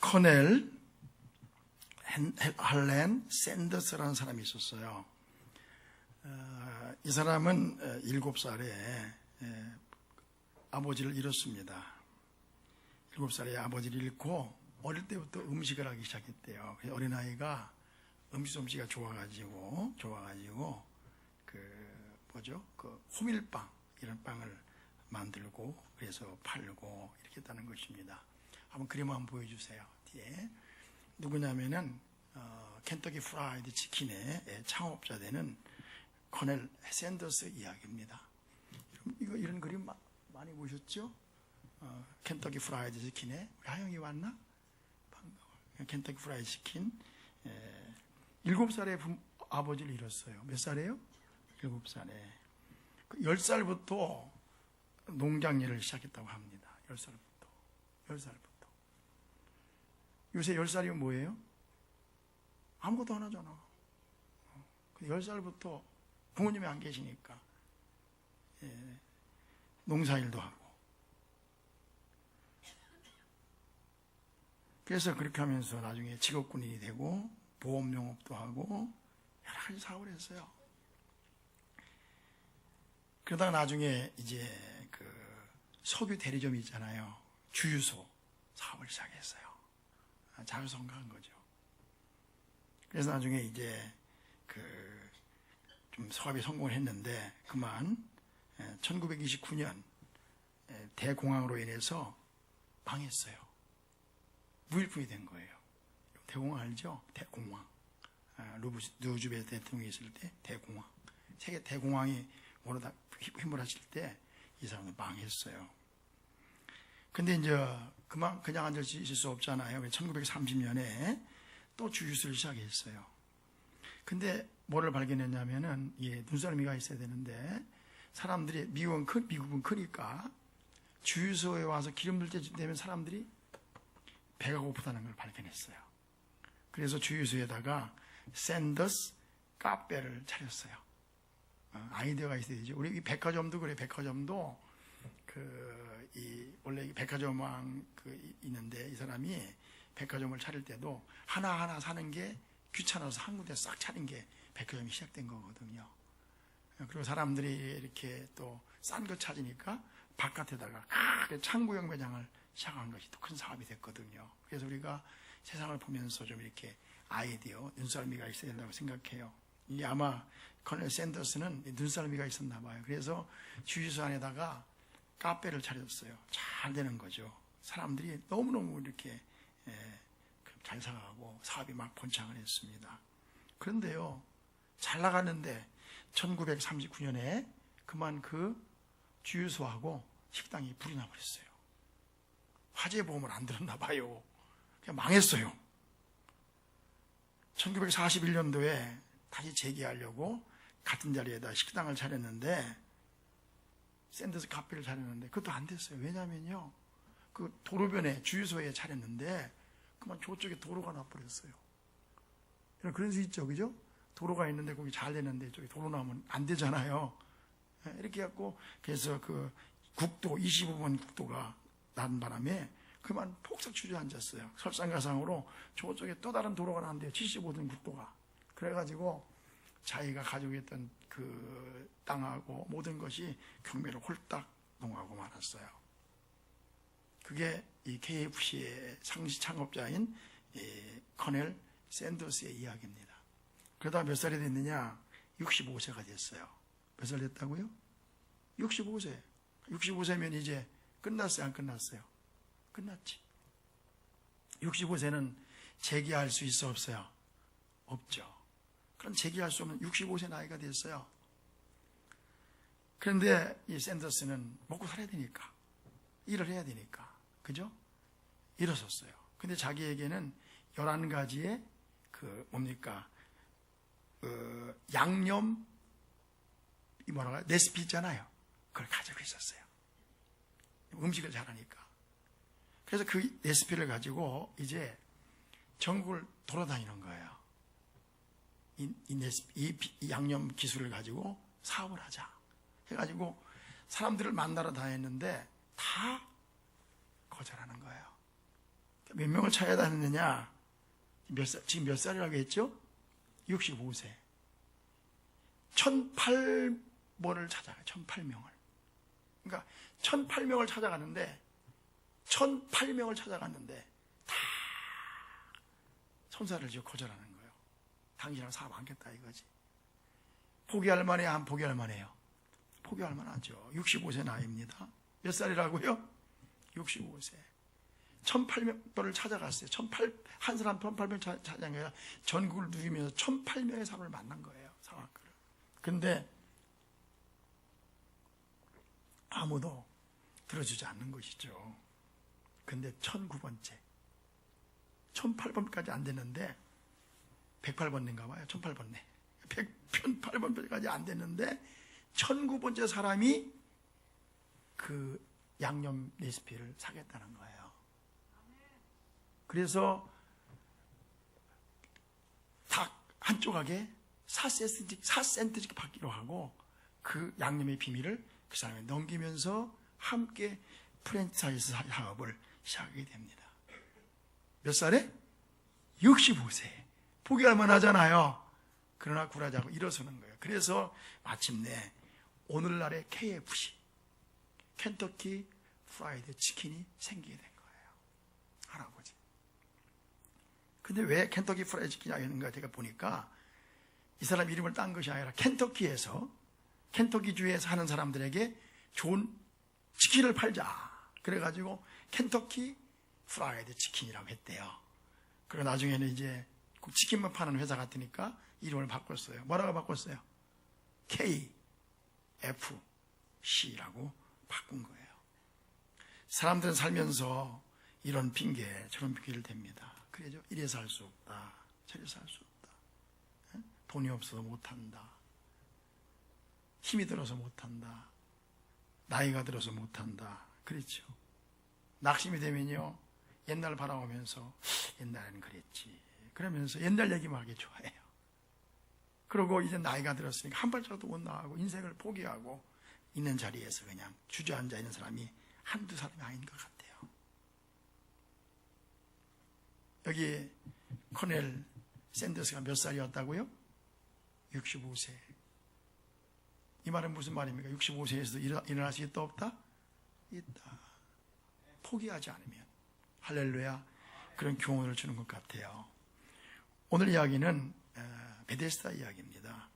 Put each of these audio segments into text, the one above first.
커넬 할렌 샌더스라는 사람이 있었어요. 이 사람은 7살에 아버지를 잃었습니다. 7살에 아버지를 잃고 어릴 때부터 음식을 하기 시작했대요. 어린아이가 솜씨가 좋아가지고 그 호밀빵 이런 빵을 만들고 그래서 팔고 이렇게 했다는 것입니다. 한번 그림 한번 보여주세요. 뒤에 누구냐면은 켄터키 프라이드 치킨의 창업자 되는 커넬 샌더스 이야기입니다. 이런 그림 많이 보셨죠? 켄터키 프라이드 치킨에 우리 하영이 왔나? 켄터키 프라이드 치킨 7살에 아버지를 잃었어요. 몇 살이에요? 7살에 10살부터 농장 일을 시작했다고 합니다. 10살부터 요새 10살이면 뭐예요? 아무것도 안 하잖아. 10살부터 부모님이 안 계시니까 농사일도 하고 그래서 그렇게 하면서 나중에 직업군인이 되고 보험 영업도 하고 여러 가지 사업을 했어요. 그러다가 나중에 이제 그 석유 대리점이 있잖아요. 주유소 사업을 시작했어요. 자유성가한 거죠. 그래서 나중에 이제 좀 사업에 성공을 했는데 그만 1929년 대공황으로 인해서 망했어요. 무일푼이 된 거예요. 대공황 알죠? 대공황. 루즈벨트 대통령이 있을 때 대공황. 세계 대공황이 모두 휘몰아칠 때 이 사람은 망했어요. 근데 이제 그냥 앉아 있을 수 없잖아요. 1930년에 또 주유소를 시작했어요. 근데 뭐를 발견했냐면은 눈썰미가 있어야 되는데 사람들이 미국은 크니까 주유소에 와서 기름 넣을 때쯤 되면 사람들이 배가 고프다는 걸 발견했어요. 그래서 주유소에다가 샌더스 카페를 차렸어요. 아이디어가 있어야 되죠. 우리 백화점도 그래. 백화점도 원래 백화점 왕 있는데 이 사람이 백화점을 차릴 때도 하나하나 사는 게 귀찮아서 한 군데 싹 차린 게 백화점이 시작된 거거든요. 그리고 사람들이 이렇게 또 싼 거 찾으니까 바깥에다가 크게 창구형 매장을 시작한 것이 또 큰 사업이 됐거든요. 그래서 우리가 세상을 보면서 좀 이렇게 아이디어, 눈썰미가 있어야 된다고 생각해요. 이게 아마 커넬 샌더스는 눈썰미가 있었나 봐요. 그래서 주유소 안에다가 카페를 차렸어요. 잘 되는 거죠. 사람들이 너무너무 이렇게 잘 살아가고 사업이 막 번창을 했습니다. 그런데요, 잘 나가는데 1939년에 그만 그 주유소하고 식당이 불이 나버렸어요. 화재보험을 안 들었나 봐요. 그냥 망했어요. 1941년도에 다시 재기하려고 같은 자리에다 식당을 차렸는데 샌더스 카페를 차렸는데 그것도 안 됐어요. 왜냐면요, 그 도로변에 주유소에 차렸는데 그만 저쪽에 도로가 나버렸어요. 그런 수 있죠, 그죠? 도로가 있는데 거기 잘 되는데 저기 도로 나면 안 되잖아요. 이렇게 해갖고 그래서 그 국도 25번 국도가 난 바람에 그만 폭삭 주저앉았어요. 설상가상으로 저쪽에 또 다른 도로가 나는데요, 75번 국도가. 그래가지고 자기가 가지고 있던 그 땅하고 모든 것이 경매로 홀딱 넘어가고 말았어요. 그게 이 KFC의 상시 창업자인 커넬 샌더스의 이야기입니다. 그러다가 몇 살이 됐느냐? 65세가 됐어요. 몇 살 됐다고요? 65세. 65세면 이제 끝났어요? 안 끝났어요? 끝났지. 65세는 재기할 수 있어 없어요? 없죠. 그럼 재기할 수 없는 65세 나이가 됐어요. 그런데 이 샌더스는 먹고 살아야 되니까, 일을 해야 되니까, 그죠? 일어섰어요. 근데 자기에게는 11가지의 양념, 레시피 있잖아요. 그걸 가지고 있었어요. 음식을 잘하니까. 그래서 그 레시피를 가지고 이제 전국을 돌아다니는 거예요. 이 양념 기술을 가지고 사업을 하자 해가지고 사람들을 만나러 다녔는데 다 거절하는 거예요. 몇 명을 찾아다녔느냐? 지금 몇 살이라고 했죠? 65세. 1008번을 찾아가요. 1008명을. 그러니까 1008명을 찾아가는데 1008명을 찾아갔는데 다 손살을 쥐고 거절하는 거예요. 당신이랑 사람 안겠다 이거지. 포기할 만해요? 안 포기할 만해요? 포기할 만하죠. 65세 나이입니다. 몇 살이라고요? 65세. 1008명을 찾아갔어요. 한 사람 1008명 찾아간 게 아니라 전국을 누비면서 1008명의 사람을 만난 거예요. 상황을. 근데 아무도 들어주지 않는 것이죠. 근데 1009번째 1008번까지 안 됐는데 108번인가 봐요. 1008번네. 108번까지 안 됐는데 1009번째 사람이 그 양념 레시피를 사겠다는 거예요. 그래서 닭 한 조각에 4센트씩 받기로 하고 그 양념의 비밀을 그 사람에 넘기면서 함께 프랜차이즈 사업을 시작하게 됩니다. 몇 살에? 65세. 포기할 만하잖아요. 그러나 굴하자고 일어서는 거예요. 그래서 마침내 오늘날의 KFC, 켄터키 프라이드 치킨이 생기게 된 거예요. 할아버지. 근데 왜 켄터키 프라이드 치킨이 하는가 제가 보니까 이 사람 이름을 딴 것이 아니라 켄터키에서 켄터키주에서 하는 사람들에게 좋은 치킨을 팔자. 그래가지고 켄터키 프라이드 치킨이라고 했대요. 그리고 나중에는 이제 치킨만 파는 회사 같으니까 이름을 바꿨어요. 뭐라고 바꿨어요? KFC라고 바꾼 거예요. 사람들은 살면서 이런 핑계, 저런 핑계를 댑니다. 그래죠? 이래서 할 수 없다. 저래서 할 수 없다. 돈이 없어서 못한다. 힘이 들어서 못한다. 나이가 들어서 못한다. 그렇죠. 낙심이 되면요, 옛날 바라보면서 옛날에는 그랬지. 그러면서 옛날 얘기만 하기 좋아해요. 그러고 이제 나이가 들었으니까 한 발짝도 못 나가고 인생을 포기하고 있는 자리에서 그냥 주저앉아 있는 사람이 한두 사람이 아닌 것 같아요. 여기 코넬 샌더스가 몇 살이었다고요? 65세. 이 말은 무슨 말입니까? 65세에서도 일어날 수 있다 없다? 있다. 포기하지 않으면. 할렐루야. 그런 교훈을 주는 것 같아요. 오늘 이야기는 베데스다 이야기입니다.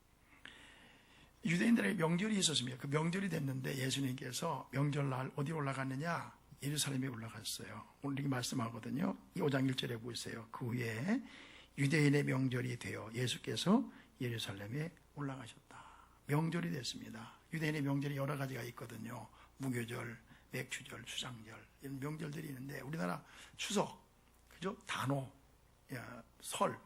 유대인들에게 명절이 있었습니다. 그 명절이 됐는데 예수님께서 명절날 어디 올라갔느냐? 예루살렘에 올라갔어요. 오늘 이렇게 말씀하거든요. 5장 1절에 보세요. 그 후에 유대인의 명절이 되어 예수께서 예루살렘에 올라가셨다. 명절이 됐습니다. 유대인의 명절이 여러 가지가 있거든요. 무교절, 맥추절, 수장절 이런 명절들이 있는데 우리나라 추석, 그죠? 단오, 설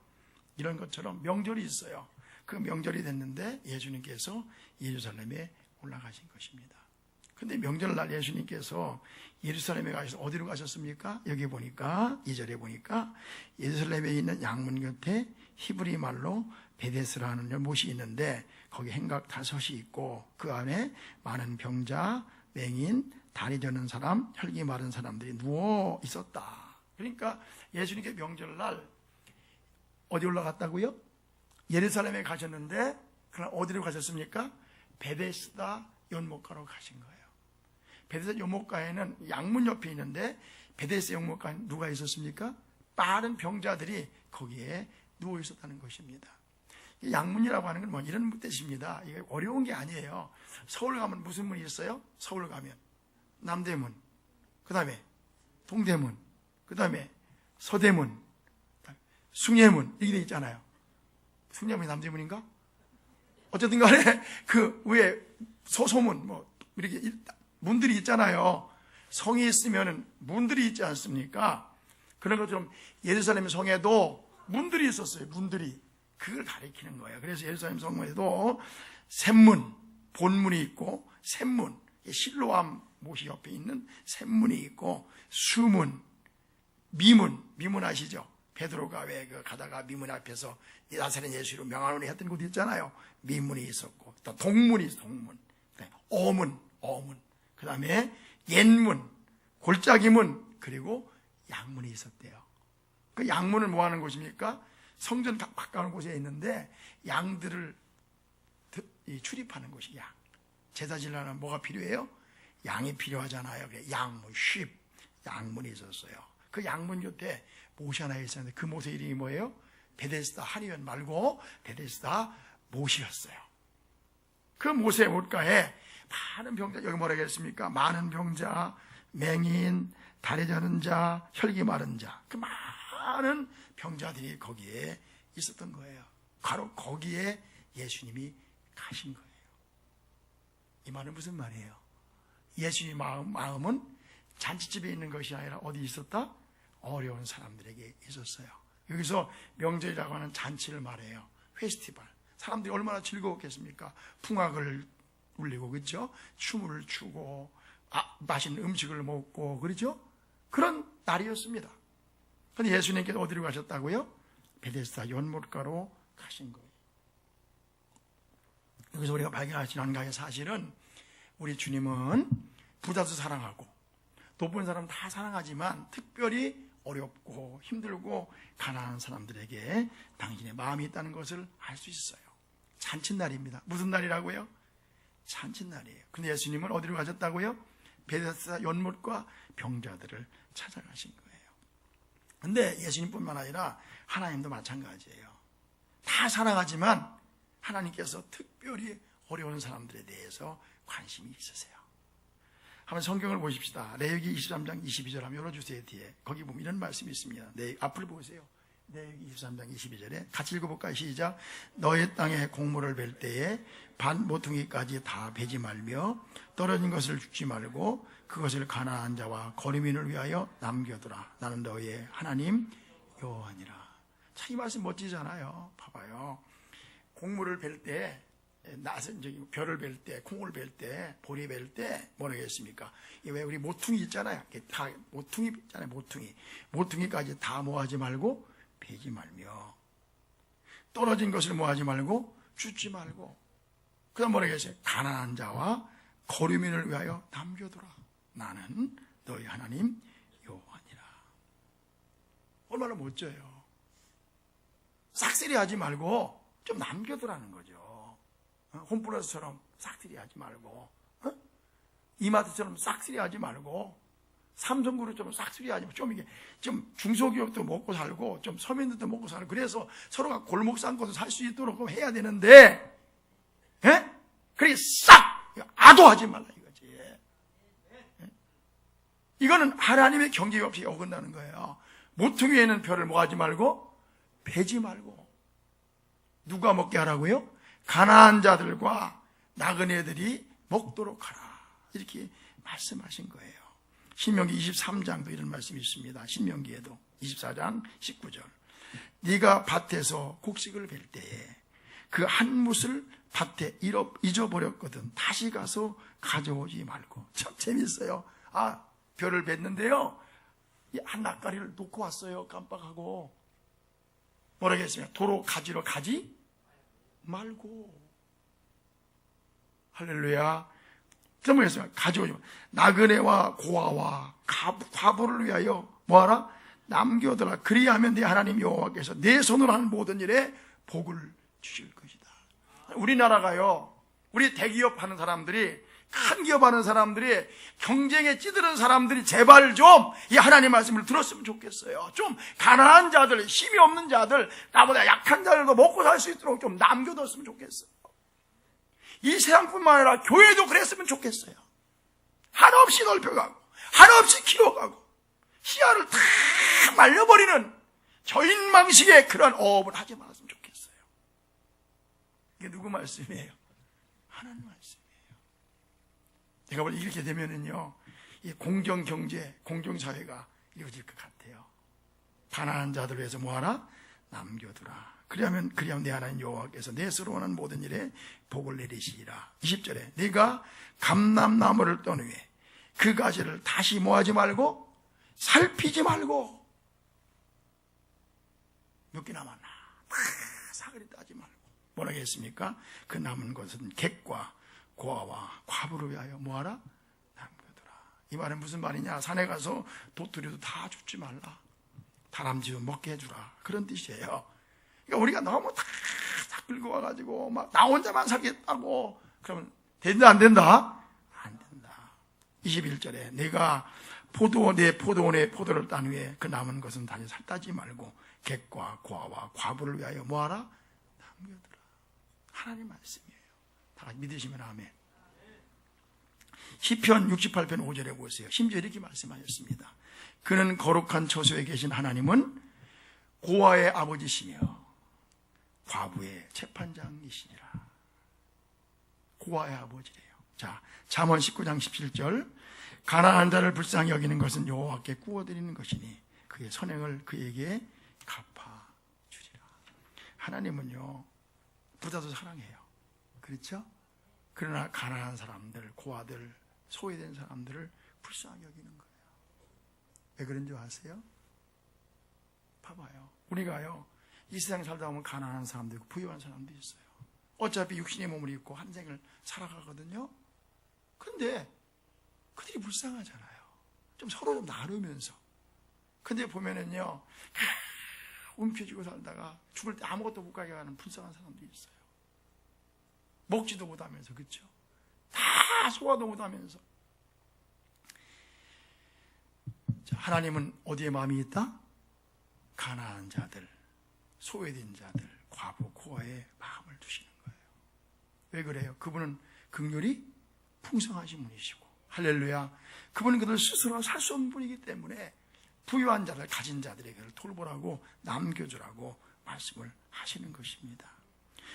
이런 것처럼 명절이 있어요. 그 명절이 됐는데 예수님께서 예루살렘에 올라가신 것입니다. 근데 명절날 예수님께서 예루살렘에 가셔서 어디로 가셨습니까? 여기 보니까 2절에 보니까 예루살렘에 있는 양문 곁에 히브리 말로 베데스라는 못이 있는데 거기 행각 5이 있고 그 안에 많은 병자, 맹인, 다리 저는 사람, 혈기 마른 사람들이 누워 있었다. 그러니까 예수님께 명절날 어디 올라갔다고요? 예루살렘에 가셨는데 그럼 어디로 가셨습니까? 베데스다 연못가로 가신 거예요. 베데스다 연못가에는 양문 옆에 있는데 베데스다 연못가에 누가 있었습니까? 빠른 병자들이 거기에 누워 있었다는 것입니다. 양문이라고 하는 건 뭐 이런 뜻입니다. 이게 어려운 게 아니에요. 서울 가면 무슨 문이 있어요? 서울 가면 남대문, 그 다음에 동대문, 그 다음에 서대문, 숭례문 이렇게 돼 있잖아요. 숭례문이 남대문인가? 어쨌든 간에 그 위에 소소문 뭐 이렇게 문들이 있잖아요. 성이 있으면 문들이 있지 않습니까? 그런 것처럼 예루살렘 성에도 문들이 있었어요. 문들이. 그걸 가리키는 거예요. 그래서 예루살렘 성문에도 샘문, 본문이 있고 샘문, 실로암 못이 옆에 있는 샘문이 있고 수문, 미문 아시죠? 베드로가 왜 가다가 미문 앞에서 나사렛 예수로 명하노니 했던 곳 있잖아요. 미문이 있었고 또 동문이 있어. 동문, 어문, 그 다음에 옛문, 골짜기문, 그리고 양문이 있었대요. 그 양문은 뭐 하는 곳입니까? 성전 가까운 곳에 있는데 양들을 출입하는 곳이 양. 제사 지내려면 뭐가 필요해요? 양이 필요하잖아요. 양문, 쉽, 양문이 있었어요. 그 양문 곁에 못이 하나 있었는데 그 못의 이름이 뭐예요? 베데스다 한의원 말고 베데스다 못이었어요. 그 못의 못가에 많은 병자, 여기 뭐라고 했습니까? 많은 병자, 맹인, 다리 저는 자, 혈기 마른 자, 그 많은 병자들이 거기에 있었던 거예요. 바로 거기에 예수님이 가신 거예요. 이 말은 무슨 말이에요? 예수님의 마음은 잔치집에 있는 것이 아니라 어디 있었다? 어려운 사람들에게 있었어요. 여기서 명절이라고 하는 잔치를 말해요. 페스티벌. 사람들이 얼마나 즐거웠겠습니까? 풍악을 울리고, 그렇죠? 춤을 추고, 맛있는 음식을 먹고, 그렇죠? 그런 날이었습니다. 그런데 예수님께서 어디로 가셨다고요? 베데스다 연못가로 가신 거예요. 여기서 우리가 발견하신 한 가지 사실은 우리 주님은 부자도 사랑하고 높은 사람 다 사랑하지만 특별히 어렵고 힘들고 가난한 사람들에게 당신의 마음이 있다는 것을 알 수 있어요. 잔칫날입니다. 무슨 날이라고요? 잔칫날이에요. 근데 예수님은 어디로 가셨다고요? 베데스다 연못과 병자들을 찾아가신 거예요. 근데 예수님뿐만 아니라 하나님도 마찬가지예요. 다 사랑하지만 하나님께서 특별히 어려운 사람들에 대해서 관심이 있으세요. 한번 성경을 보십시다. 레위기 23장 22절 한번 열어주세요. 뒤에 거기 보면 이런 말씀이 있습니다. 앞을 보세요. 레위기 23장 22절에 같이 읽어볼까요? 시작. 너의 땅에 곡물을 벨 때에 반 모퉁이까지 다 베지 말며 떨어진 것을 죽지 말고 그것을 가나안 자와 거류민을 위하여 남겨두라. 나는 너의 하나님 여호와니라. 참 이 말씀 멋지잖아요. 봐봐요. 곡물을 벨 때, 별을 벨 때, 콩을 벨 때, 보리 벨 때 뭐라고 했습니까? 왜 우리 모퉁이 있잖아요. 다 모퉁이 있잖아요. 모퉁이까지 다 모아지 말고 베지 말며 떨어진 것을 모아지 말고 줍지 말고 그다음 뭐라고 했어요? 가난한 자와 거류민을 위하여 남겨두라. 나는 너희 하나님 여호와니라. 얼마나 멋져요. 싹쓸이 하지 말고 좀 남겨두라는 거죠. 홈플러스처럼 싹쓸이 하지 말고, 이마트처럼 싹쓸이 하지 말고, 삼성그룹처럼 싹쓸이 하지 말고, 좀 이게 좀 중소기업도 먹고 살고, 좀 서민들도 먹고 살고, 그래서 서로가 골목 상권도 살 수 있도록 해야 되는데, 그래 싹 아도하지 말라 이거지. 이거는 하나님의 경계 없이 어긋나는 거예요. 모퉁이에는 별을 모아지 말고, 베지 말고. 누가 먹게 하라고요? 가난한 자들과 나그네들이 먹도록 하라. 이렇게 말씀하신 거예요. 신명기 23장도 이런 말씀이 있습니다. 신명기에도 24장 19절. 네가 밭에서 곡식을 벨 때에 그 한 뭇을 밭에 잊어버렸거든 다시 가서 가져오지 말고. 참 재밌어요. 별을 뱄는데요, 한 낫가리를 놓고 왔어요. 깜빡하고. 뭐라고 했습니까? 도로 가지러 가지 말고. 할렐루야. 또 뭐였습니까? 가져오지 마. 나그네와 고아와 과부를 위하여 뭐하라? 남겨두라. 그리하면 네 하나님 여호와께서 내 손으로 하는 모든 일에 복을 주실 것이다. 우리나라가요, 우리 대기업 하는 사람들이, 큰 기업 하는 사람들이, 경쟁에 찌드는 사람들이 제발 좀 이 하나님 말씀을 들었으면 좋겠어요. 좀 가난한 자들, 힘이 없는 자들, 나보다 약한 자들도 먹고 살 수 있도록 좀 남겨뒀으면 좋겠어요. 이 세상뿐만 아니라 교회도 그랬으면 좋겠어요. 한없이 넓혀가고 한없이 키워가고 시야를 다 말려버리는 저인망식의 그런 어업을 하지 말았으면 좋겠어요. 이게 누구 말씀이에요? 하나님 말씀이에요. 제가 볼 때 이렇게 되면은요, 이 공정경제, 공정사회가 이루어질 것 같아요. 가난한 자들 위해서 뭐하라? 남겨두라. 그리하면 내 하나님 여호와께서 내 스스로 하는 모든 일에 복을 내리시리라. 20절에 네가 감람나무를 떤 후에 그 가지를 다시 모아지 말고 살피지 말고. 몇 개 남았나? 다 사거리 따지 말고. 뭐라고 했습니까? 그 남은 것은 객과 고아와 과부를 위하여 뭐하라? 남겨두라. 이 말은 무슨 말이냐? 산에 가서 도토리도 다 줍지 말라. 다람쥐도 먹게 해주라. 그런 뜻이에요. 그러니까 우리가 너무 다 끌고 와가지고 막 나 혼자만 살겠다고 그러면 된다 안 된다? 안 된다. 21절에 내가 내 포도원에 포도를 딴 후에 그 남은 것은 다시 살따지 말고 객과 고아와 과부를 위하여 뭐하라? 남겨두라. 하나님 말씀이에요. 다 믿으시면 아멘. 시편 68편 5절에 보세요. 심지어 이렇게 말씀하셨습니다. 그는 거룩한 처소에 계신 하나님은 고아의 아버지시며 과부의 재판장이시니라. 고아의 아버지래요. 자, 잠언 19장 17절 가난한 자를 불쌍히 여기는 것은 여호와께 구워드리는 것이니 그의 선행을 그에게 갚아주리라. 하나님은요 부자도 사랑해요. 그렇죠? 그러나 가난한 사람들, 고아들, 소외된 사람들을 불쌍히 여기는 거예요. 왜 그런 줄 아세요? 봐봐요. 우리가요 이 세상에 살다 보면 가난한 사람도 있고 부유한 사람도 있어요. 어차피 육신의 몸을 입고 한 생을 살아가거든요. 근데 그들이 불쌍하잖아요. 좀 서로 좀 나누면서. 근데 보면은요 움켜쥐고 살다가 죽을 때 아무것도 못 가게 하는 불쌍한 사람도 있어요. 먹지도 못하면서. 그렇죠? 다 소화도 못하면서. 자, 하나님은 어디에 마음이 있다? 가난한 자들, 소외된 자들, 과부, 고아에 마음을 두시는 거예요. 왜 그래요? 그분은 긍휼이 풍성하신 분이시고, 할렐루야, 그분은 그들 스스로 살 수 없는 분이기 때문에 부유한 자들, 가진 자들에게 돌보라고 남겨주라고 말씀을 하시는 것입니다.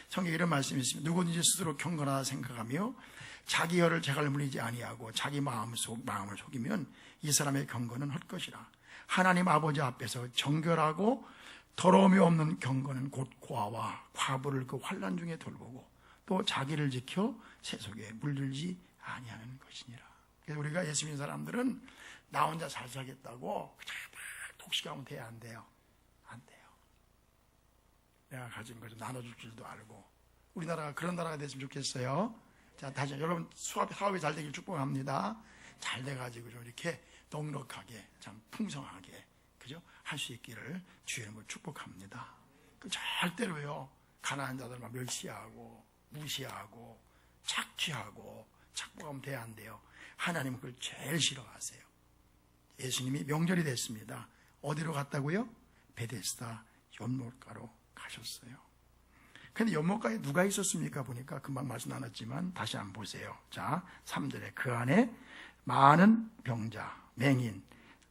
성경에 이런 말씀이 있습니다. 누구든지 스스로 경건하다 생각하며 자기 혀를 재갈 물리지 아니하고 자기 마음을 속이면 이 사람의 경건은 헛것이라. 하나님 아버지 앞에서 정결하고 더러움이 없는 경건은 곧 고아와 과부를 그 환난 중에 돌보고 또 자기를 지켜 세속에 물들지 아니하는 것이니라. 그래서 우리가 예수 믿는 사람들은 나 혼자 잘 살겠다고 독식하면 돼야 안 돼요? 안 돼요. 내가 가진 거 좀 나눠줄 줄도 알고. 우리나라가 그런 나라가 됐으면 좋겠어요. 자, 다시 여러분 사업이 잘 되길 축복합니다. 잘 돼가지고 좀 이렇게 넉넉하게, 참 풍성하게, 그죠? 할 수 있기를 주의 이름으로 축복합니다. 절대로요, 가난한 자들만 멸시하고, 무시하고, 착취하고, 착복하면 돼야 안 돼요. 하나님은 그걸 제일 싫어하세요. 예수님이 명절이 됐습니다. 어디로 갔다고요? 베데스다 연못가로 가셨어요. 근데 연못가에 누가 있었습니까? 보니까 금방 말씀 나눴지만 다시 한번 보세요. 자, 3절에 그 안에 많은 병자, 맹인,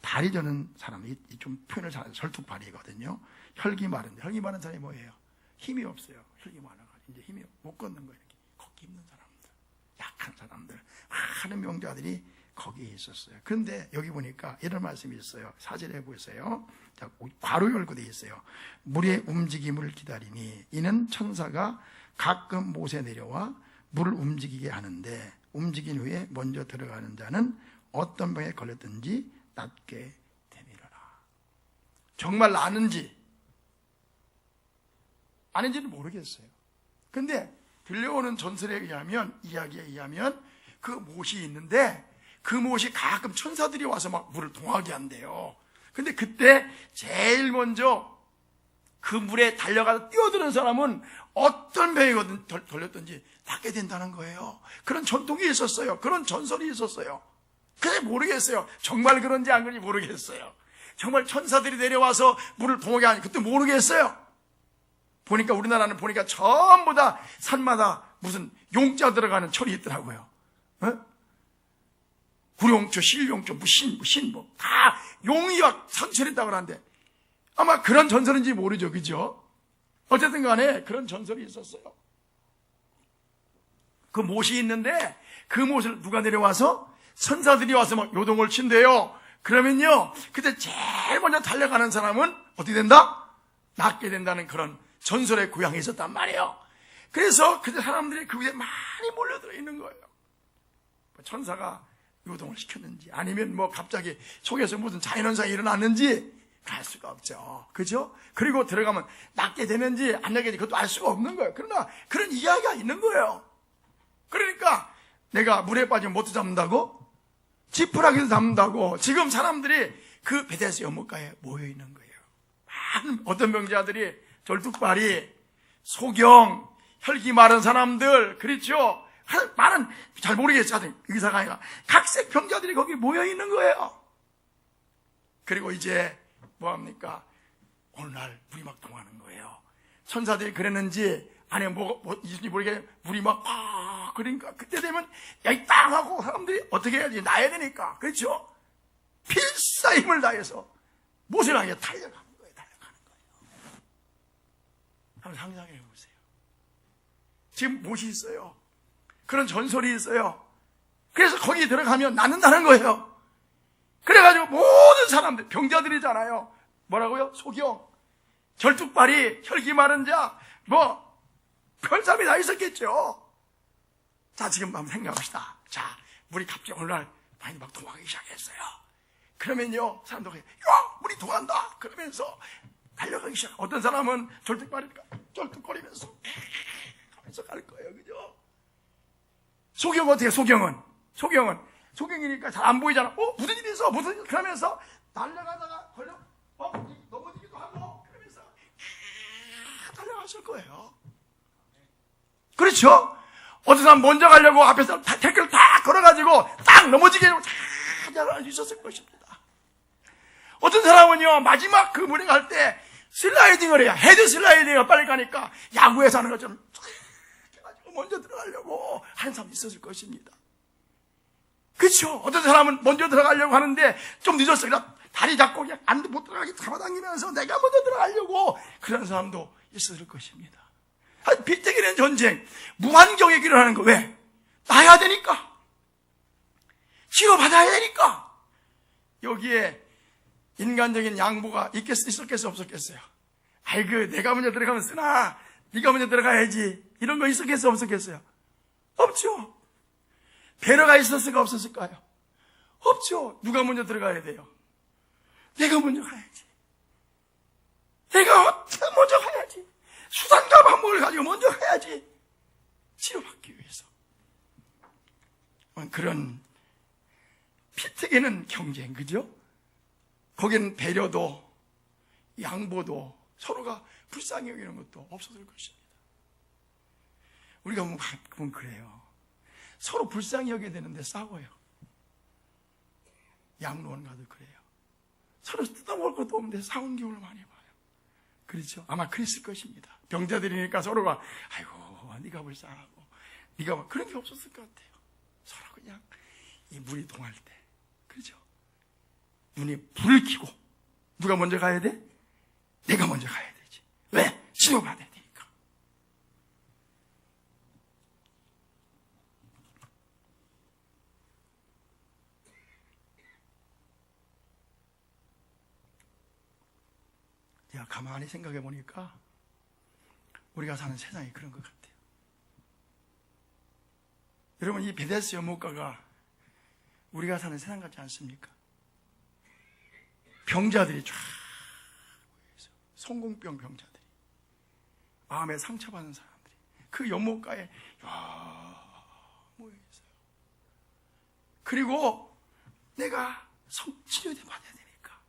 다리 저는 사람, 좀 표현을 잘 설득발이거든요. 혈기 마른 사람이 뭐예요? 힘이 없어요. 혈기 많아가지고 이제 힘이 못 걷는 거예요. 이렇게 걷기 힘든 사람들, 약한 사람들, 많은 병자들이 거기에 있었어요. 그런데 여기 보니까 이런 말씀이 있어요. 4절에 보세요. 자, 괄호 열고 되어 있어요. 물의 움직임을 기다리니 이는 천사가 가끔 못에 내려와 물을 움직이게 하는데 움직인 후에 먼저 들어가는 자는 어떤 병에 걸렸든지 낫게 되리라. 정말 아는지는 모르겠어요. 근데 들려오는 전설에 의하면, 이야기에 의하면 그 못이 있는데 그 못이 가끔 천사들이 와서 막 물을 동하게 한대요. 근데 그때 제일 먼저 그 물에 달려가서 뛰어드는 사람은 어떤 병에 걸렸든지 낫게 된다는 거예요. 그런 전통이 있었어요. 그런 전설이 있었어요. 근데 모르겠어요. 정말 그런지 안 그런지 모르겠어요. 정말 천사들이 내려와서 물을 동하게 하니 그때 모르겠어요. 보니까 우리나라는 보니까 전부 다 산마다 무슨 용자 들어가는 철이 있더라고요. 구룡초, 실용초, 다 용이 막 선철했다고 하는데 아마 그런 전설인지 모르죠. 그죠? 어쨌든 간에 그런 전설이 있었어요. 그 못이 있는데 그 못을 누가 내려와서 천사들이 와서 막 요동을 친대요. 그러면요, 그때 제일 먼저 달려가는 사람은 어떻게 된다? 낫게 된다는 그런 전설의 고향이 있었단 말이에요. 그래서 그때 사람들이 그 위에 많이 몰려들어 있는 거예요. 천사가 요동을 시켰는지 아니면 뭐 갑자기 속에서 무슨 자연현상이 일어났는지 알 수가 없죠. 그죠? 그리고 들어가면 낫게 되는지 안 낫게 되는지 그것도 알 수가 없는 거예요. 그러나 그런 이야기가 있는 거예요. 그러니까 내가 물에 빠지면 못 잡는다고? 지푸라기도 잡는다고 지금 사람들이 그 베데스 연못가에 모여 있는 거예요. 많은 어떤 병자들이 절뚝발이, 소경, 혈기 마른 사람들, 그렇죠? 많은 잘 모르겠어요. 의사가 아니라 각색 병자들이 거기 모여 있는 거예요. 그리고 이제 뭐합니까? 어느 날 물이 막 통하는 거예요. 천사들이 그랬는지 안에 있는지 모르게 물이 막 그러니까 그때 되면 야이 땅 하고 사람들이 어떻게 해야지? 나야 되니까, 그렇죠? 필사 힘을 다해서 못을 향해 달려가는 거예요. 한번 상상해 보세요. 지금 못이 있어요. 그런 전설이 있어요. 그래서 거기 들어가면 낫는다는 거예요. 그래가지고 모든 사람들, 병자들이잖아요. 뭐라고요? 소경, 절뚝발이, 혈기 마른 자, 별사람이 다 있었겠죠. 자, 지금 한번 생각합시다. 자, 물이 갑자기 어느 날 많이 막 통하기 시작했어요. 그러면요, 사람들이, 물이 통한다! 그러면서 달려가기 시작. 어떤 사람은 절뚝발이니까 쩔뚝거리면서 하면서 갈 거예요. 그죠? 소경 어떻게, 소경이니까 잘 안 보이잖아. 무슨 일이 있어? 무슨 일? 그러면서 달려가다가 넘어지기도 하고, 그러면서 달려갔을 거예요. 그렇죠? 어떤 사람 먼저 가려고 앞에서 태클을 다 걸어가지고 딱 넘어지게 하고 다 달려갈 수 있었을 것입니다. 어떤 사람은요, 마지막 그 물에 갈 때 슬라이딩을 해요. 헤드 슬라이딩을 빨리 가니까 야구에서 하는 것처럼 먼저 들어가려고 하는 사람이 있었을 것입니다. 그렇죠? 어떤 사람은 먼저 들어가려고 하는데 좀 늦었어요. 그냥 다리 잡고 그냥 못 들어가게 잡아당기면서 내가 먼저 들어가려고 그런 사람도 있었을 것입니다. 빚대기는 전쟁, 무한경에 일어나는 거. 왜? 나야 되니까. 치료받아야 되니까. 여기에 인간적인 양보가 있었겠어요, 없었겠어요? 아이고, 내가 먼저 들어가면 쓰나, 네가 먼저 들어가야지. 이런 거 있었겠어요, 없었겠어요? 없죠. 배려가 있었을까, 없었을까요? 없죠. 누가 먼저 들어가야 돼요? 내가 먼저 가야지. 내가 먼저 가야지. 수단과 방법을 가지고 먼저 가야지. 치료받기 위해서. 그런 피튀기는 경쟁, 그죠? 거기는 배려도 양보도 서로가 불쌍히 여기는 것도 없었을 것입니다. 우리가 보면 그래요. 서로 불쌍히 여겨야 되는데 싸워요. 양로원 가도 그래요. 서로 뜯어먹을 것도 없는데 싸운 경우를 많이 봐요. 그렇죠? 아마 그랬을 것입니다. 병자들이니까 서로가 아이고 네가 불쌍하고 네가 그런 게 없었을 것 같아요. 서로 그냥 이 물이 동할 때, 그렇죠? 눈이 불을 켜고 누가 먼저 가야 돼? 내가 먼저 가야 되지. 왜? 치료받아야 되니까. 제가 가만히 생각해 보니까 우리가 사는 세상이 그런 것 같아요. 여러분, 이 베데스 연못가가 우리가 사는 세상 같지 않습니까? 병자들이 쫙 모여있어요. 성공병 병자들이, 마음에 상처받은 사람들이 그 연못가에 모여있어요. 그리고 내가 치료를 받아야 되니까,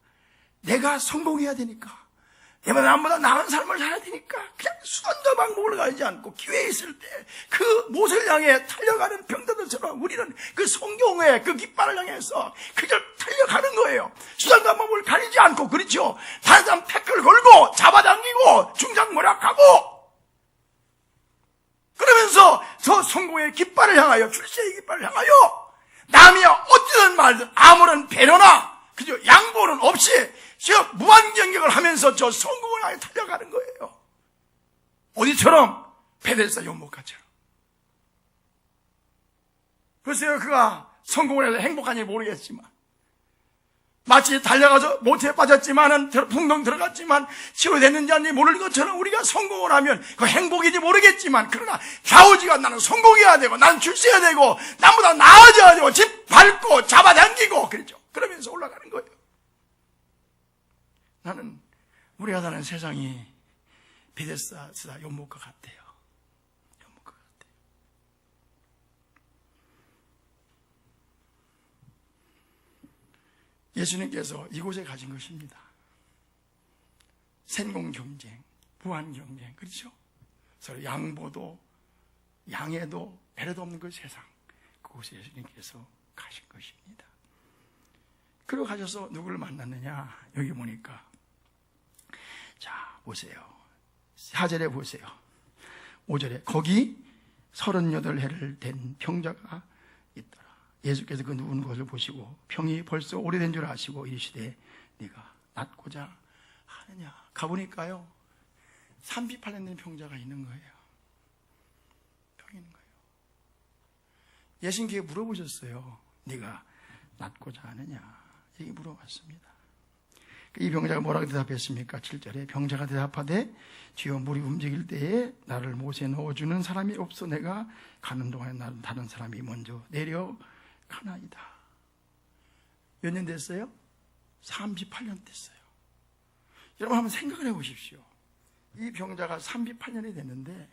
내가 성공해야 되니까, 내가 남보다 나은 삶을 살아야 되니까 그냥 수단과 방법을 가지 않고 기회 있을 때 그 못을 향해 달려가는 병자들처럼 우리는 그 성경의 그 깃발을 향해서 그걸 달려가는 거예요. 수단과 방법을 가리지 않고, 그렇죠? 다른 사람 태클 걸고 잡아당기고 중장모략하고 그러면서 저 성공의 깃발을 향하여, 출세의 깃발을 향하여 남이 어찌든 말든 아무런 배려나, 그죠? 양보는 없이 저 무한경격을 하면서 저 성공을 향해 달려가는 거예요. 어디처럼? 베데스다 연못가처럼. 글쎄요, 그가 성공을 해서 행복한지 모르겠지만, 마치 달려가서 모태에 빠졌지만은 풍덩 들어갔지만 치료됐는지 아닌지 모르는 것처럼 우리가 성공을 하면 그 행복인지 모르겠지만, 그러나 좌우지가 나는 성공해야 되고 나는 출세해야 되고 남보다 나아져야 되고 집 밟고 잡아당기고, 그렇죠? 그러면서 올라가는 거예요. 나는 우리가 사는 세상이 베데스다 연못가 같아요. 연못가 같아요. 예수님께서 이곳에 가신 것입니다. 생공 경쟁, 무한 경쟁, 그렇죠? 서로 양보도 양해도 애래도 없는 그 세상, 그곳에 예수님께서 가신 것입니다. 그리고 가셔서 누구를 만났느냐? 여기 보니까, 자 보세요. 4절에 보세요. 5절에 거기 38해를 된 병자가 있더라. 예수께서 그 누운 것을 보시고 병이 벌써 오래된 줄 아시고 이르시되 네가 낫고자 하느냐. 가보니까요 38년 된 병자가 있는 거예요. 병이 있는 거예요. 예수님께 물어보셨어요. 네가 낫고자 하느냐. 이렇게 물어봤습니다. 이 병자가 뭐라고 대답했습니까? 7절에 병자가 대답하되 주여 물이 움직일 때에 나를 못에 넣어주는 사람이 없어 내가 가는 동안에 나는 다른 사람이 먼저 내려가나이다. 몇 년 됐어요? 38년 됐어요. 여러분 한번 생각을 해보십시오. 이 병자가 38년이 됐는데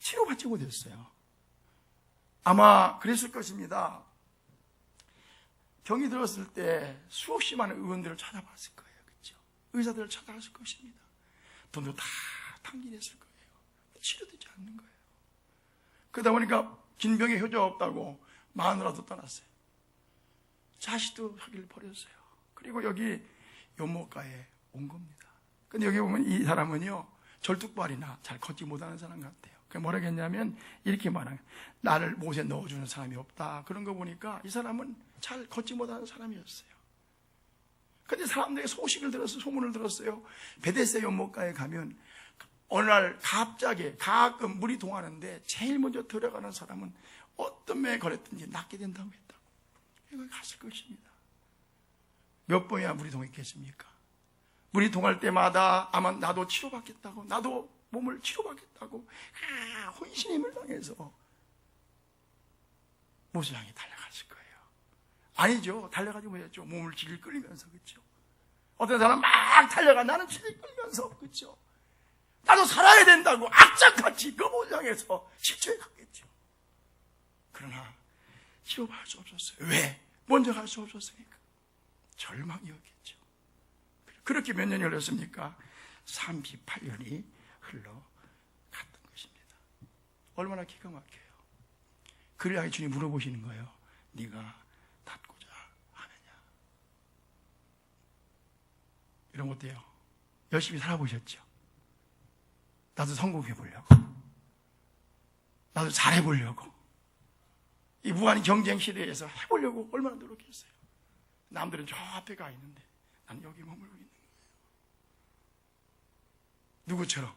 치료받지 못했어요. 아마 그랬을 것입니다. 병이 들었을 때 수없이 많은 의원들을 찾아봤을 거예요. 그렇죠? 의사들을 찾아갔을 것입니다. 돈도 다 탕진했을 거예요. 치료되지 않는 거예요. 그러다 보니까 긴 병에 효자가 없다고 마누라도 떠났어요. 자식도 하기를 버렸어요. 그리고 여기 연못가에 온 겁니다. 근데 여기 보면 이 사람은요 절뚝발이나 잘 걷지 못하는 사람 같아요. 뭐라 했냐면 이렇게 말하는, 나를 못에 넣어주는 사람이 없다. 그런 거 보니까 이 사람은 잘 걷지 못하는 사람이었어요. 근데 사람들이 소식을 들었어요. 소문을 들었어요. 베데스다 연못가에 가면 어느 날 갑자기 가끔 물이 동하는데 제일 먼저 들어가는 사람은 어떤 매에 걸었든지 낫게 된다고 했다고. 여기 갔을 것입니다. 몇 번이나 물이 동했겠습니까? 물이 동할 때마다 아마 나도 치료받겠다고, 나도 몸을 치료받겠다고 혼신의 힘을 당해서 못을 향해 달려갔을 거예요. 아니죠. 달려가지 못했죠. 몸을 질질 끌리면서. 그렇죠? 어떤 사람 막 달려가. 나는 질질 끌리면서. 그렇죠? 나도 살아야 된다고 악착같이 그 못을 향해서 실천해 갔겠죠. 그러나 치료받을 수 없었어요. 왜? 먼저 갈 수 없었으니까. 절망이었겠죠. 그렇게 몇 년이 흘렀습니까? 38년이 흘러갔던 것입니다. 얼마나 기가 막혀요. 그를 향해 주님이 물어보시는 거예요. 네가 낫고자 하느냐. 이런 거 어때요? 열심히 살아보셨죠? 나도 성공해 보려고, 나도 잘해 보려고, 이 무한 경쟁 시대에서 해보려고 얼마나 노력했어요. 남들은 저 앞에 가 있는데 나는 여기 머물고 있는 거예요. 누구처럼?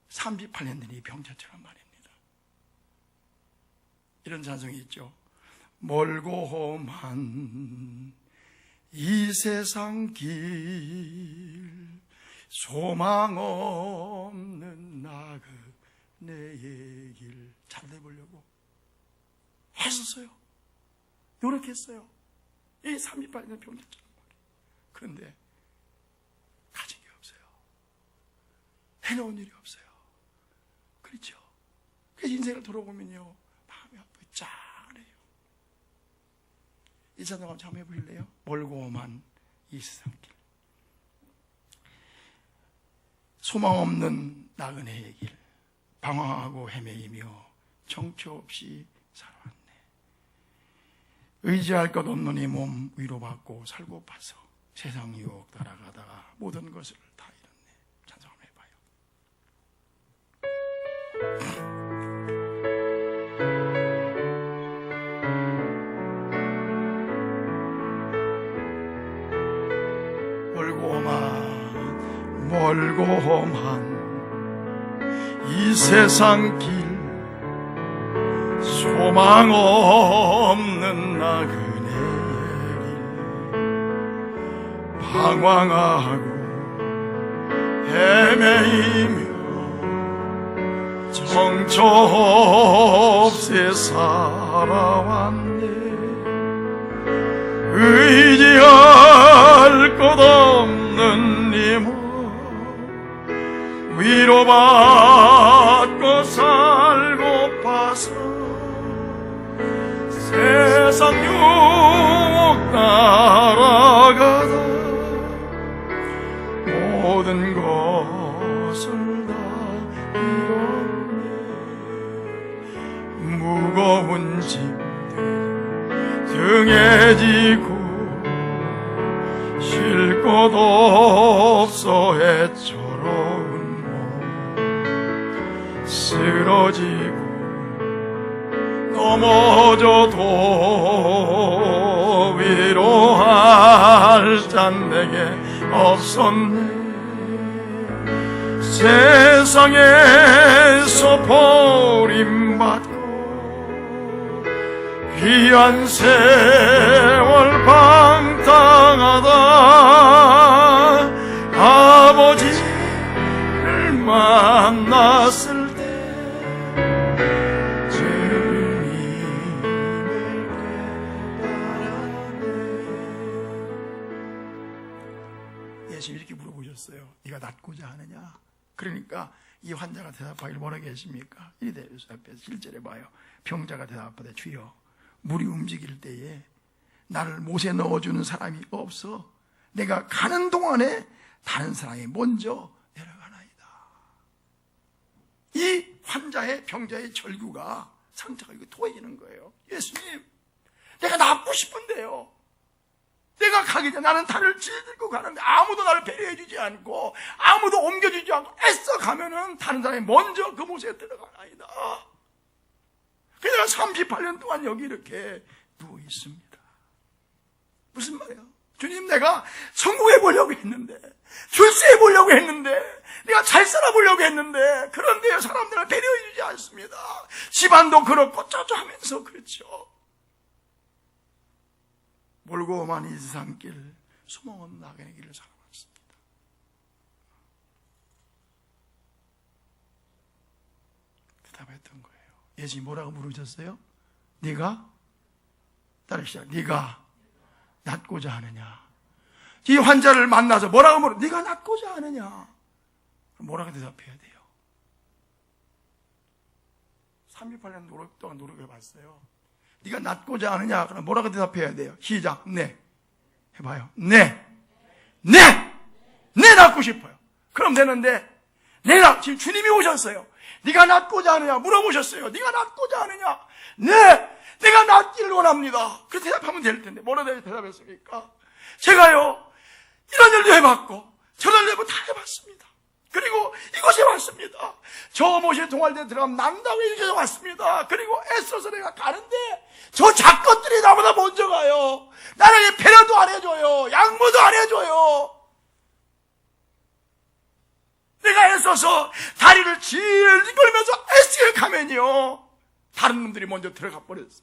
38년 된 이 병자처럼 말입니다. 이런 찬송이 있죠. 멀고 험한 이 세상 길, 소망 없는 나그네의 길 잘 돼보려고 했었어요. 노력했어요. 이 38년 병자처럼 말이에요. 그런데 가진 게 없어요. 해놓은 일이 없어요. 그렇죠? 그래서 인생을 돌아보면요 마음이 아프고 짠해요. 이 찬송 한번 해보실래요? 멀고 험한 이 세상 길, 소망 없는 나그네의 길, 방황하고 헤매이며 정처 없이 살아왔네. 의지할 것 없는 이 몸 위로받고 살고 파서 세상 유혹 따라가다가 모든 것을 다 잃었네. 찬송 한번 해봐요. 멀고 험한 이 세상 길, 소망 없는 나그네의 길, 방황하고 헤매이며 정처 없이 살아왔네. 의지할 것 없는 이 몸 위로받고 살고 파서 세상 유혹 따라가다 모든 것을 다 잃었네. 무거운 짐들 등에 지고 쉴 곳 없어 애처로운 몸 쓰러지고 넘어져도 위로할 잔 내게 없었네. 세상에서 버림받고 귀한 세월 방탕하다 아버지를 만났을 때 예수님 이렇게 물어보셨어요. 네가 낫고자 하느냐? 그러니까 이 환자가 대답하기를 뭐라고 했습니까? 이 앞에서 7절에 봐요. 병자가 대답하되 주여 물이 움직일 때에 나를 못에 넣어주는 사람이 없어 내가 가는 동안에 다른 사람이 먼저 내려가나이다. 이 환자의 병자의 절규가 상처가 이거 토해지는 거예요. 예수님 내가 낫고 싶은데요, 내가 가기 전에 나는 달을 질들고 가는데 아무도 나를 배려해 주지 않고 아무도 옮겨주지 않고 애써 가면은 다른 사람이 먼저 그 못에 들어가나이다. 그래서 38년 동안 여기 이렇게 누워 있습니다. 무슨 말이야? 주님 내가 성공해 보려고 했는데, 출세해 보려고 했는데, 내가 잘 살아보려고 했는데, 그런데 사람들을 배려해 주지 않습니다. 집안도 그렇고 저저 하면서 그렇죠. 몰고 오만 이 세상길 소망은 나그네 길을 살아왔습니다. 대답했던 거예요. 예수님이 뭐라고 물으셨어요? 네가 따르시자. 네가 낫고자 하느냐? 이 환자를 만나서 뭐라고 물어? 네가 낫고자 하느냐? 뭐라고 대답해야 돼요? 38년 동안 노력해봤어요. 네가 낫고자 하느냐? 그럼 뭐라고 대답해야 돼요? 시작. 네. 해봐요. 네. 네. 네, 낫고 싶어요. 그럼 되는데, 지금 주님이 오셨어요. 네가 낫고자 하느냐? 물어보셨어요. 네가 낫고자 하느냐? 네. 내가 낫기를 원합니다. 그렇게 대답하면 될 텐데, 뭐라고 대답했습니까? 제가요, 이런 일도 해봤고, 저런 일도 다 해봤습니다. 그리고 이곳에 왔습니다. 저 못에 동아리에 들어가면 난다고 이렇게 왔습니다. 그리고 애써서 내가 가는데 저 작것들이 나보다 먼저 가요. 나에게 배려도 안 해줘요. 양보도 안 해줘요. 내가 애써서 다리를 질질 끌면서 애쓰게 가면요, 다른 놈들이 먼저 들어가 버렸어요.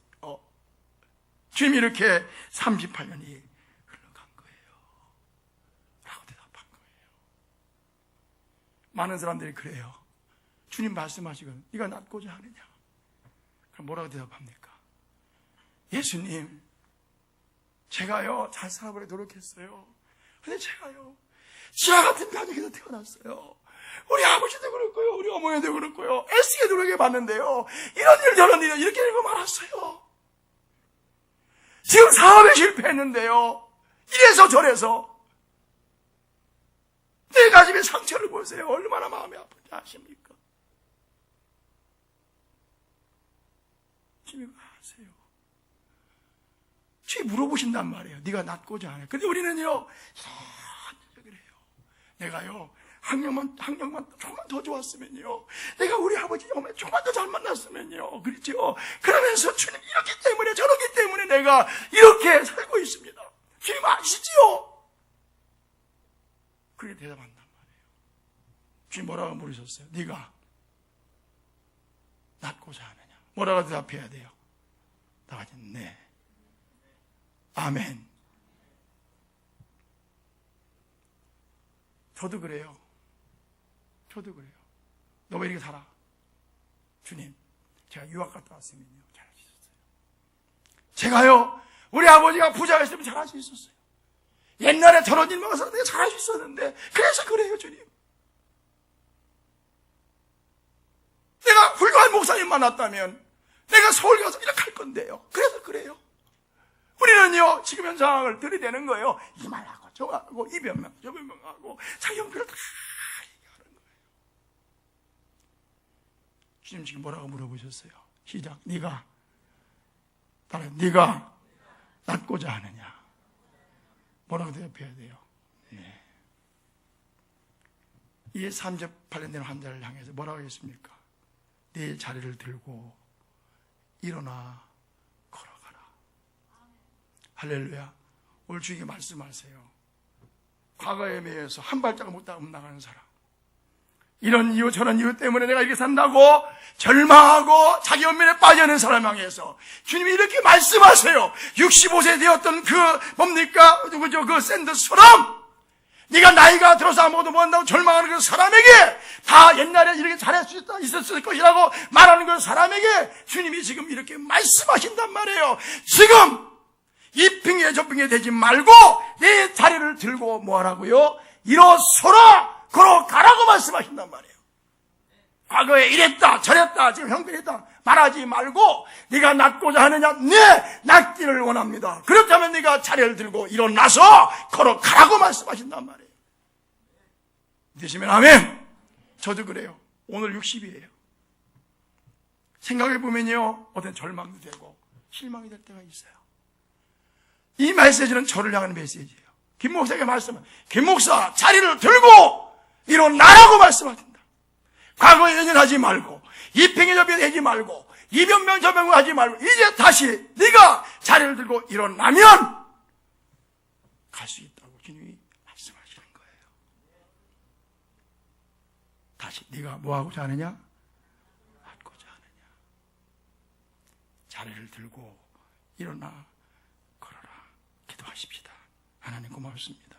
주님이 이렇게 38년이 흘러간 거예요. 라고 대답한 거예요. 많은 사람들이 그래요. 주님 말씀하시거든. 네가 낫고자 하느냐? 그럼 뭐라고 대답합니까? 예수님, 제가요 잘 살아보려고 노력했어요. 근데 제가요 지하 같은 가정에서 태어났어요. 우리 아버지도 그렇고요, 우리 어머니도 그렇고요, 애쓰게 노력해봤는데요, 이런 일 저런 일 이렇게 되고 말았어요. 지금 사업에 실패했는데요, 이래서 저래서. 내 가슴의 상처를 보세요. 얼마나 마음이 아픈지 아십니까? 주님이 아세요. 주님이 물어보신단 말이에요. 네가 낫고자 하냐? 근데 우리는요, 그래요. 내가요, 학력만 조금만 더 좋았으면요, 내가 우리 아버지 어머니 조금만 더 잘 만났으면요, 그렇죠? 그러면서 주님 이렇기 때문에 저렇기 때문에 내가 이렇게 살고 있습니다. 주님 아시지요? 그렇게 대답한단 말이에요. 주님 뭐라고 물으셨어요? 네가 낫고자 하느냐? 뭐라고 대답해야 돼요? 다 같이 네. 아멘. 저도 그래요. 저도 그래요. 너 왜 이렇게 살아? 주님, 제가 유학 갔다 왔으면요, 잘할 수 있었어요. 제가요, 우리 아버지가 부자였으면 잘할 수 있었어요. 옛날에 저런 일만 해서 내가 잘할 수 있었는데, 그래서 그래요, 주님. 내가 훌륭한 목사님 만났다면 내가 서울 가서 이렇게 할 건데요. 그래서 그래요. 우리는요, 지금 현 상황을 들이대는 거예요. 이 말하고 저하고 이 변명 저 변명하고 자기 형편을 다 얘기하는 거예요. 주님 지금 뭐라고 물어보셨어요? 시작. 네가 낫고자 하느냐? 뭐라고 대답해야 돼요? 네. 이 38년 환자를 향해서 뭐라고 했습니까? 내 자리를 들고 일어나 걸어가라. 할렐루야. 오늘 주님이 말씀하세요. 과거에 비해서 한 발자국 못 나가는 사람, 이런 이유 저런 이유 때문에 내가 이렇게 산다고 절망하고 자기 연민에 빠져있는 사람 향해서 주님이 이렇게 말씀하세요. 65세 되었던 그 샌더스처럼 네가 나이가 들어서 아무것도 못한다고 절망하는 그 사람에게, 다 옛날에 이렇게 잘할 수 있었을 것이라고 말하는 그 사람에게 주님이 지금 이렇게 말씀하신단 말이에요. 지금 이 핑계 저 핑계 대지 말고 내 자리를 들고 뭐하라고요? 일어서라, 걸어가라고 말씀하신단 말이에요. 과거에 이랬다 저랬다 지금 형편이다 말하지 말고 네가 낫고자 하느냐? 네, 낫기를 원합니다. 그렇다면 네가 자리를 들고 일어나서 걸어가라고 말씀하신단 말이에요. 되시면 아멘. 저도 그래요. 오늘 60이에요. 생각해보면요, 어떤 절망도 되고 실망이 될 때가 있어요. 이 메시지는 저를 향하는 메시지예요. 김 목사에게 말씀은, 김 목사 자리를 들고 일어나라고 말씀하신다. 과거에 연연하지 말고 이 핑계 저 핑계 대지 말고 이 변명 저 변명 하지 말고 이제 다시 네가 자리를 들고 일어나면 갈 수 있다고 주님이 말씀하시는 거예요. 다시 네가 뭐하고자 하느냐? 낫고자 하느냐? 자리를 들고 일어나 걸어라. 기도하십시다. 하나님 고맙습니다.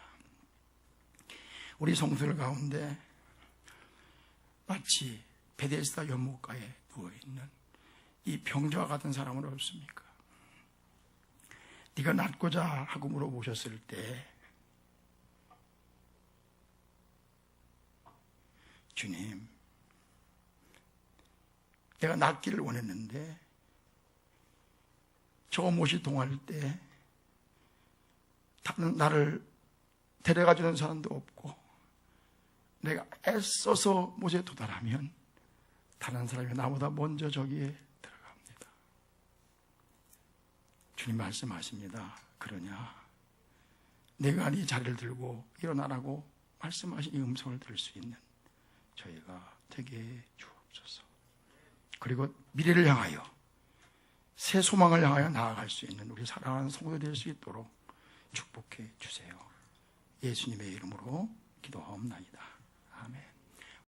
우리 성도들 가운데 마치 베데스다 연못가에 누워있는 이 병자와 같은 사람은 없습니까? 네가 낫고자 하고 물어보셨을 때 주님, 내가 낫기를 원했는데 저 못이 동할 때 다른 나를 데려가주는 사람도 없고 내가 애써서 못에 도달하면 다른 사람이 나보다 먼저 저기에 들어갑니다. 주님 말씀하십니다. 그러냐? 내가 네 자리를 들고 일어나라고 말씀하신 이 음성을 들을 수 있는 저희가 되게 해 주옵소서. 그리고 미래를 향하여 새 소망을 향하여 나아갈 수 있는 우리 사랑하는 성도 될 수 있도록 축복해 주세요. 예수님의 이름으로 기도하옵나이다.